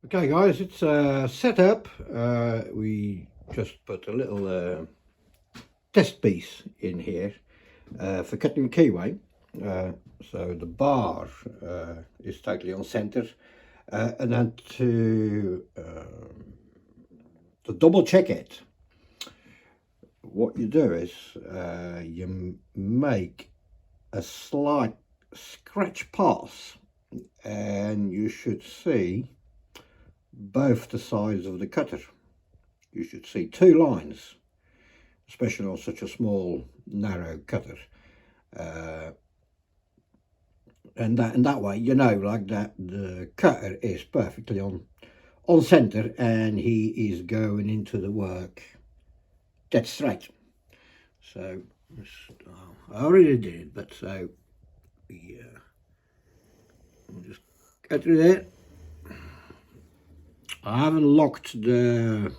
Okay guys, it's set up. We just put a little test piece in here for cutting keyway. So the bar is totally on center, and then to double check it, what you do is you make a slight scratch pass, and you should see both the sides of the cutter. You should see two lines, especially on such a small narrow cutter, and that way you know like that the cutter is perfectly on center and he is going into the work dead straight. So I already did it, but so yeah, we'll just go through there. I haven't locked the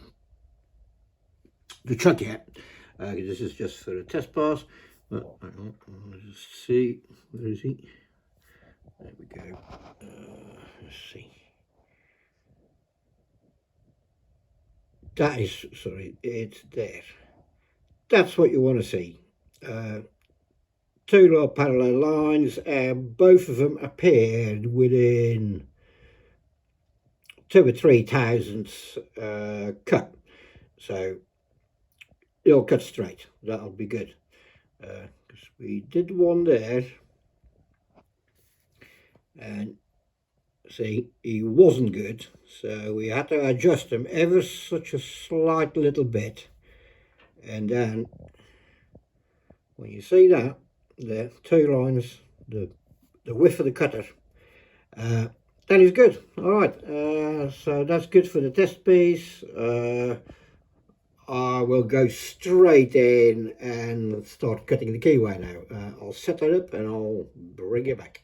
chuck yet. This is just for a test pass. But let's just see. Where is he? There we go. Let's see. That is, sorry, it's there. That's what you want to see. Two little parallel lines, and both of them appeared within 2 or 3 thousandths cut. So it'll cut straight. That'll be good. Because we did one there, and see, he wasn't good, so we had to adjust him ever such a slight little bit, and then when you see that the two lines, the width of the cutter, that is good. All right, so that's good for the test piece. I will go straight in and start cutting the keyway now. I'll set that up and I'll bring it back.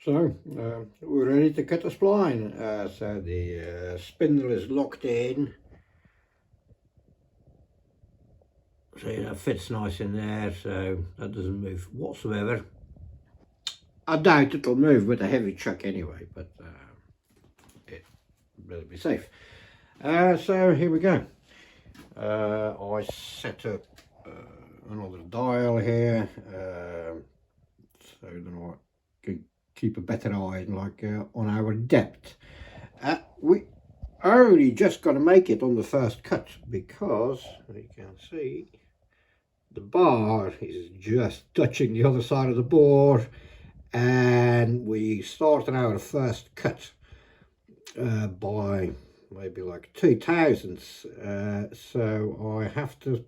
So we're ready to cut the spline. So the spindle is locked in. See, that fits nice in there, so that doesn't move whatsoever. I doubt it'll move with a heavy chuck anyway, but it better be safe. So here we go. I set up another dial here, so then I can keep a better eye like on our depth. We only just got to make it on the first cut because you can see the bar is just touching the other side of the bore, and we started our first cut by maybe like 2 thousandths, so I have to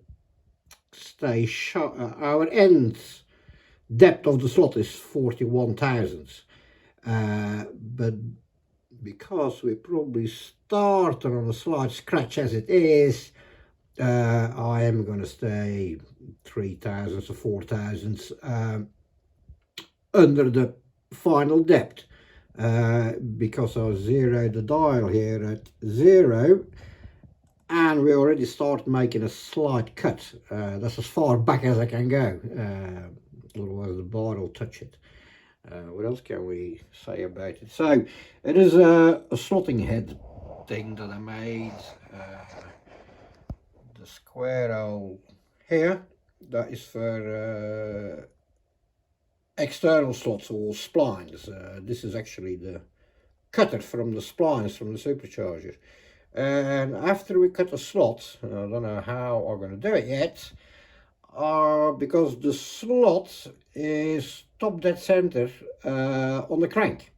stay sharp. Our ends depth of the slot is 41 thousandths, but because we probably started on a slight scratch as it is, I am going to stay 3 thousandths or 4 thousandths under the final depth, because I zeroed the dial here at 0, and we already start making a slight cut. That's as far back as I can go, otherwise the bar will touch it. What else can we say about it? So it is a slotting head thing that I made. The square hole here, that is for external slots or splines. This is actually the cutter from the splines from the supercharger. And after we cut the slot, I don't know how I'm going to do it yet, because the slot is top dead center on the crank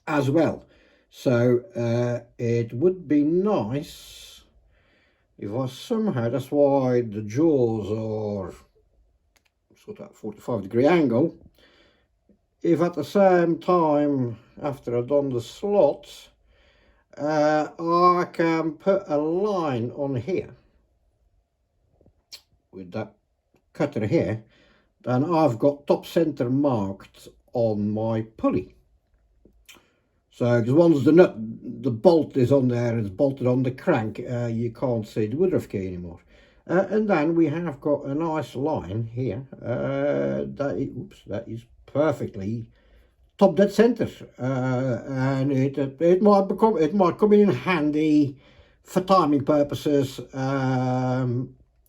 as well. So it would be nice if I somehow, that's why the jaws are sort of 45-degree angle, if at the same time after I've done the slot I can put a line on here with that cutter here, then I've got top center marked on my pulley. So because once the bolt is on there, it's bolted on the crank, you can't see the woodruff key anymore. And then we have got a nice line here that is perfectly top dead center, and it might come in handy for timing purposes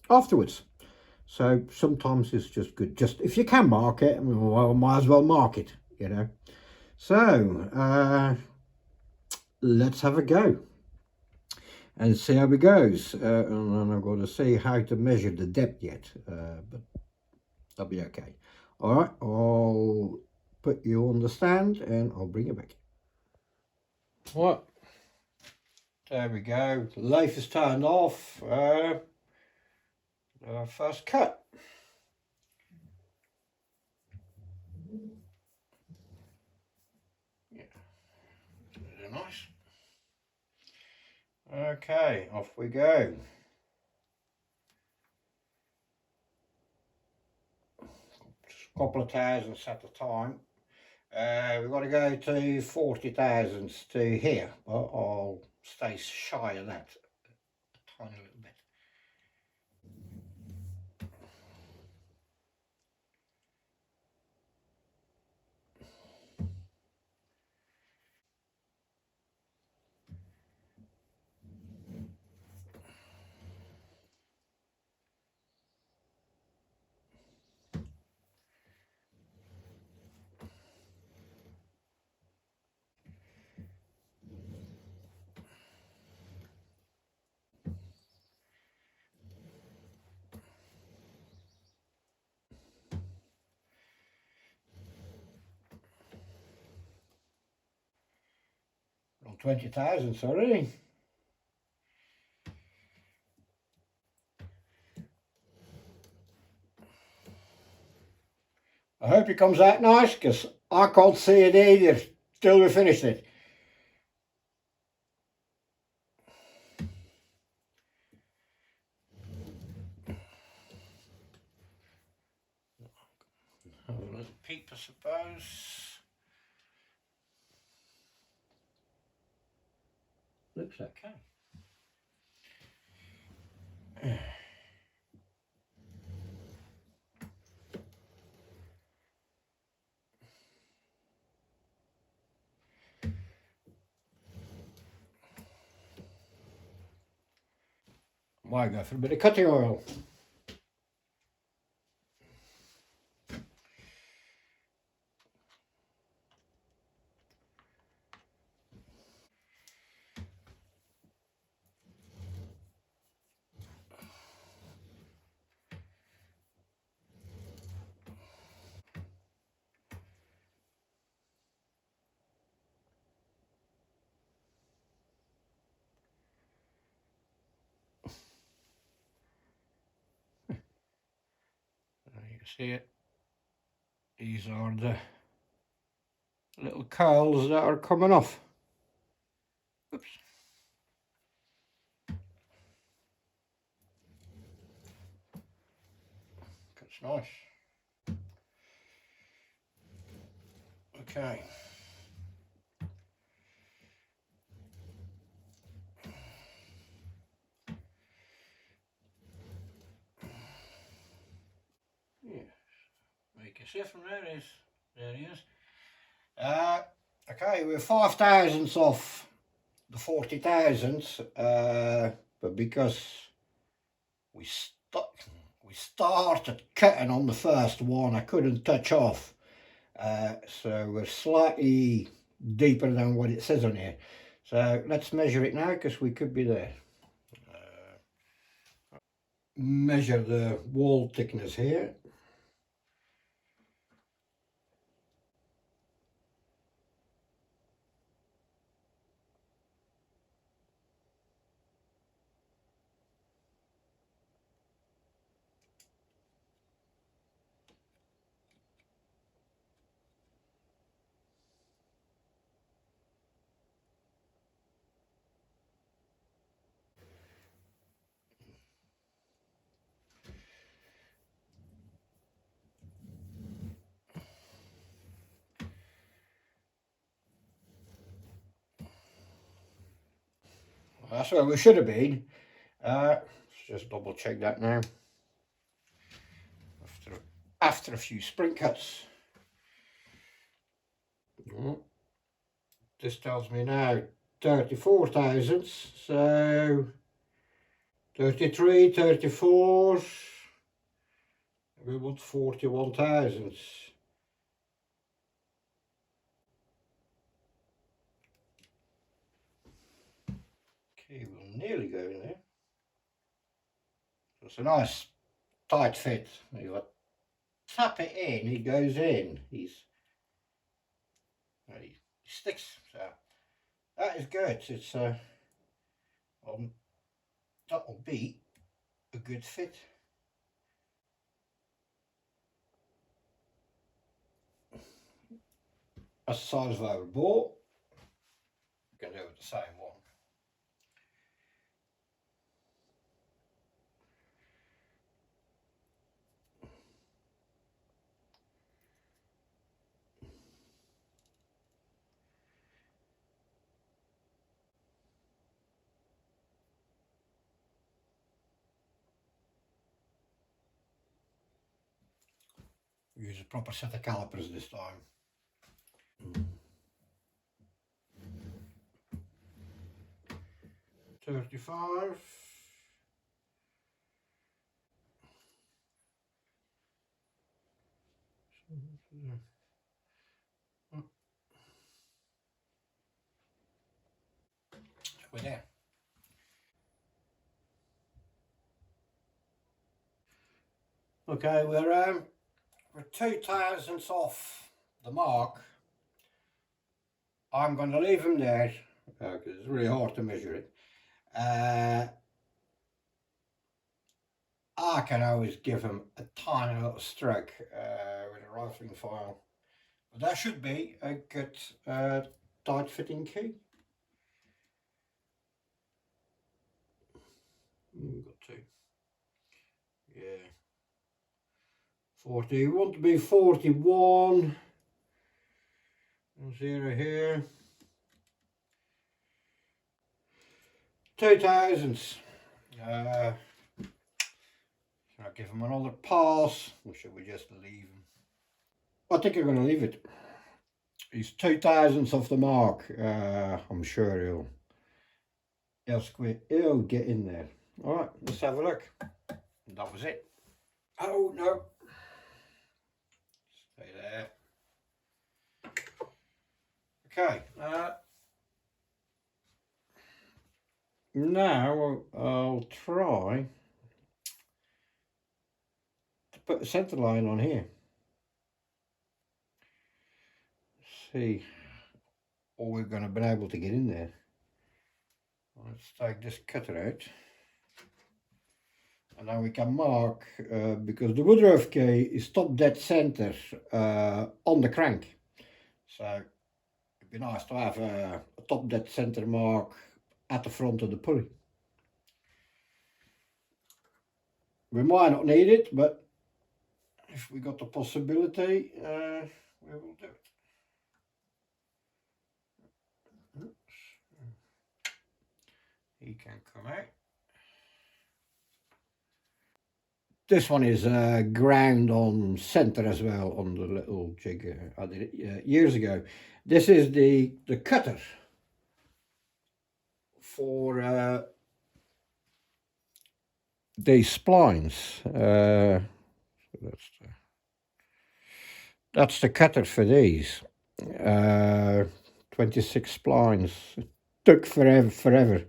afterwards. So sometimes it's just good, just if you can mark it, well, might as well mark it, you know. So let's have a go and see how it goes. And then I've got to see how to measure the depth yet, but that'll be okay. All right, I'll put you on the stand and I'll bring it back. What? There we go. The lathe is turned off. First cut. Yeah, really nice. Okay, off we go. Just a couple of thousandths at a time. We've got to go to 40 thousandths to here, but I'll stay shy of that a tiny little bit. On 20 thousandths already. I hope it comes out nice, because I can't see it either till we finish it. Have a little peep, I suppose. Looks okay. Might go for a bit of cutting oil. You can see it. These are the little curls that are coming off. Oops. That's nice. Okay. Yeah. You can see from there is There he is. Okay, we're 5 thousandths off the 40 thousandths, but because we started cutting on the first one, I couldn't touch off. So we're slightly deeper than what it says on here. So let's measure it now, because we could be there. Measure the wall thickness here. That's where we should have been. Let's just double check that now. After a few spring cuts. This tells me now 34 thousandths, so 33, 34, we want 41 thousandths. Okay, we'll nearly go in there. So it's a nice tight fit. You tap it in, he goes in. He sticks. So that is good. It's that'll be a good fit. That's the size of our ball. We can do it the same one. Use a proper set of calipers this time. Mm. 35. We're there. Okay, we're 2 thousandths off the mark. I'm going to leave them there because it's really hard to measure it. I can always give them a tiny little stroke with a rifling file. But that should be a good tight fitting key. We've got 2. Yeah. 40. We want to be 41. 0 here. 2 thousandths. Shall I give them another pass, or should we just leave them? I think I'm going to leave it. He's 2 thousandths off the mark. I'm sure he'll get in there. All right, let's have a look. That was it. Oh no. Stay there. Okay. Now I'll try to put a center line on here. See what we're going to be able to get in there. Let's take this cutter out. And now we can mark, because the Woodruff key is top dead center on the crank. So it'd be nice to have a top dead center mark at the front of the pulley. We might not need it, but if we got the possibility, we will do it. He can come out. This one is ground on center as well on the little jig. I did it years ago. This is the cutter for these splines. That's the cutter for these. 26 splines. It took forever.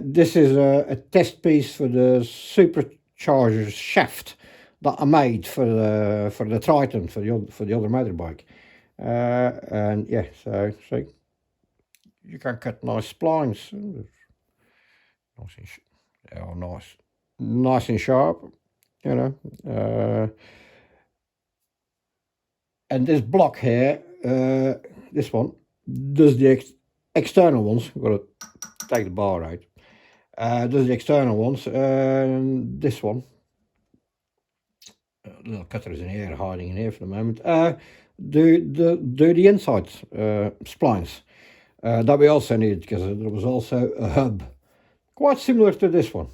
This is a test piece for the Supercharged shaft that I made for the Triton for the other motorbike. And yeah, so you can cut nice splines. Nice and sharp, you know. And this block here, this one, does the external ones. I've got to take the bar out. Does the external ones. This one, little cutters in here, hiding in here for the moment. Do the inside splines that we also needed, because there was also a hub quite similar to this one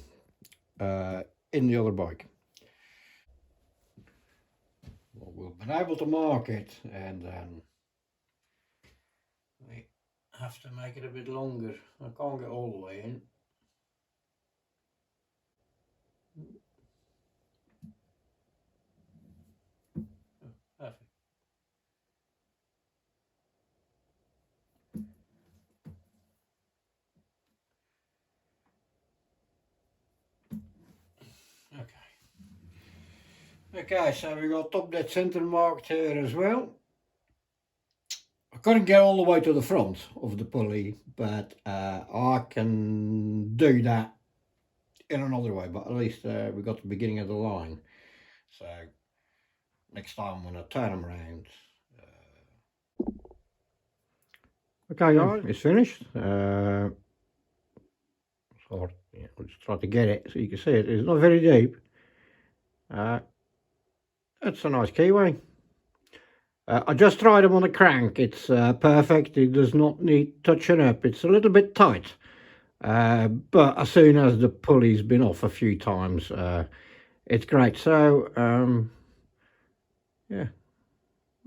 in the other bike. Well, we've been able to mark it, and then we have to make it a bit longer. I can't get all the way in. Perfect. Okay, so we got top dead center marked here as well. I couldn't get all the way to the front of the pulley, but I can do that in another way, but at least we got the beginning of the line. So next time when I turn them around. Okay guys, it's finished. So yeah, I'll just try to get it so you can see it. It's not very deep. It's a nice keyway. I just tried them on a crank. It's perfect. It does not need touching up. It's a little bit tight. But as soon as the pulley's been off a few times, it's great. So, yeah,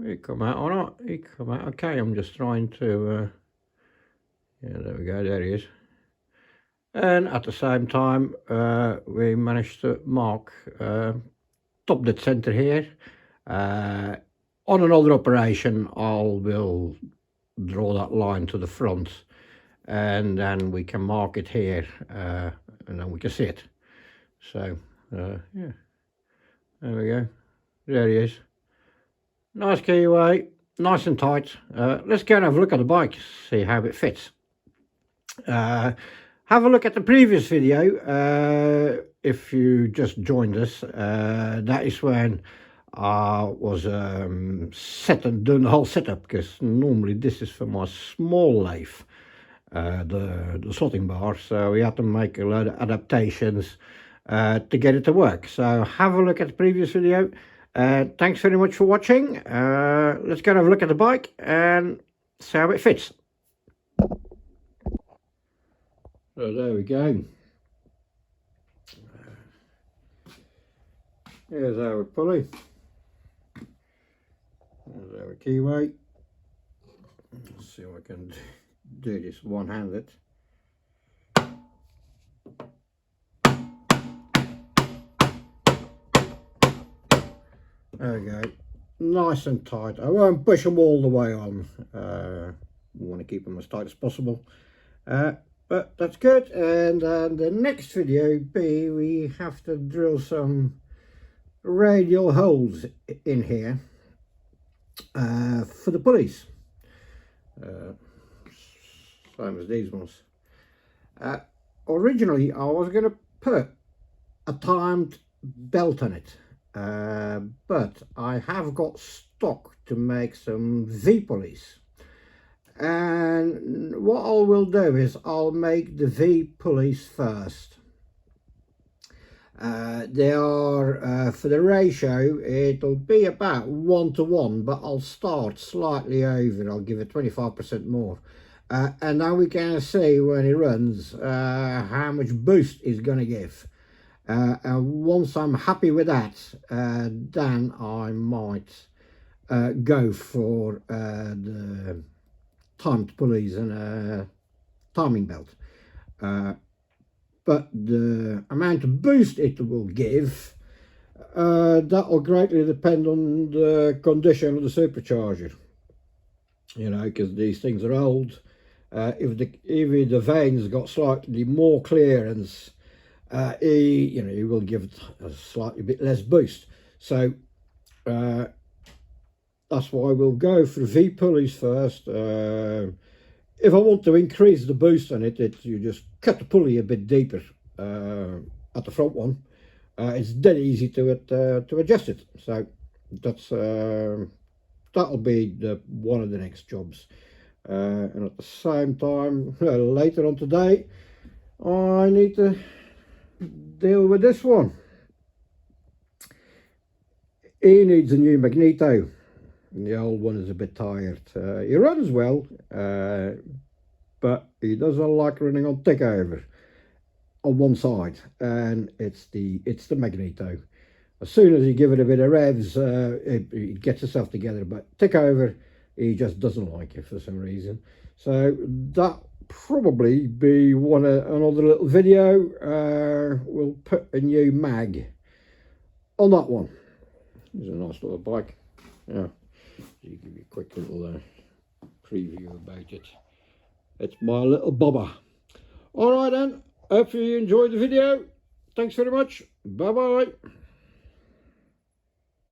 it come out all right. It come out okay. I'm just trying to, yeah, there we go. There he is. And at the same time, we managed to mark top dead center here. On another operation, I will draw that line to the front, and then we can mark it here, and then we can see it. So, yeah, there we go. There he is. Nice keyway, nice and tight. Let's go and have a look at the bike, see how it fits. Have a look at the previous video if you just joined us. That is when I was doing the whole setup, because normally this is for my small lathe, the slotting bar, so we had to make a lot of adaptations to get it to work. So have a look at the previous video. Thanks very much for watching. Let's go and have a look at the bike and see how it fits. So there we go. Here's our pulley. There's our keyway. Let's see if I can do this one-handed. There we go. Nice and tight. I won't push them all the way on. We want to keep them as tight as possible. But that's good. And the next video we have to drill some radial holes in here for the pulleys, same as these ones. Originally I was going to put a timed belt on it, but I have got stock to make some V pulleys, and what I will do is I'll make the V pulleys first. They are, for the ratio, it'll be about 1:1, but I'll start slightly over. I'll give it 25% more. And then we can see when it runs how much boost it's going to give. And once I'm happy with that, then I might go for the timed pulleys and a timing belt. But the amount of boost it will give, that will greatly depend on the condition of the supercharger. You know, because these things are old. If the vane's got slightly more clearance, he will give it a slightly bit less boost. So that's why we'll go for V pulleys first. If I want to increase the boost on it, you just cut the pulley a bit deeper at the front one. It's dead easy to adjust it. So that's that'll be one of the next jobs. And at the same time, later on today, I need to deal with this one. He needs a new magneto. The old one is a bit tired. He runs well, but he doesn't like running on takeover on one side, and it's the magneto. As soon as you give it a bit of revs, it gets itself together, but takeover, he just doesn't like it for some reason. So that probably be another little video. We'll put a new mag on that one. It's a nice little bike. Yeah, you give you a quick little preview about it. It's my little bobber. All right then, hope you enjoyed the video. Thanks very much. Bye bye.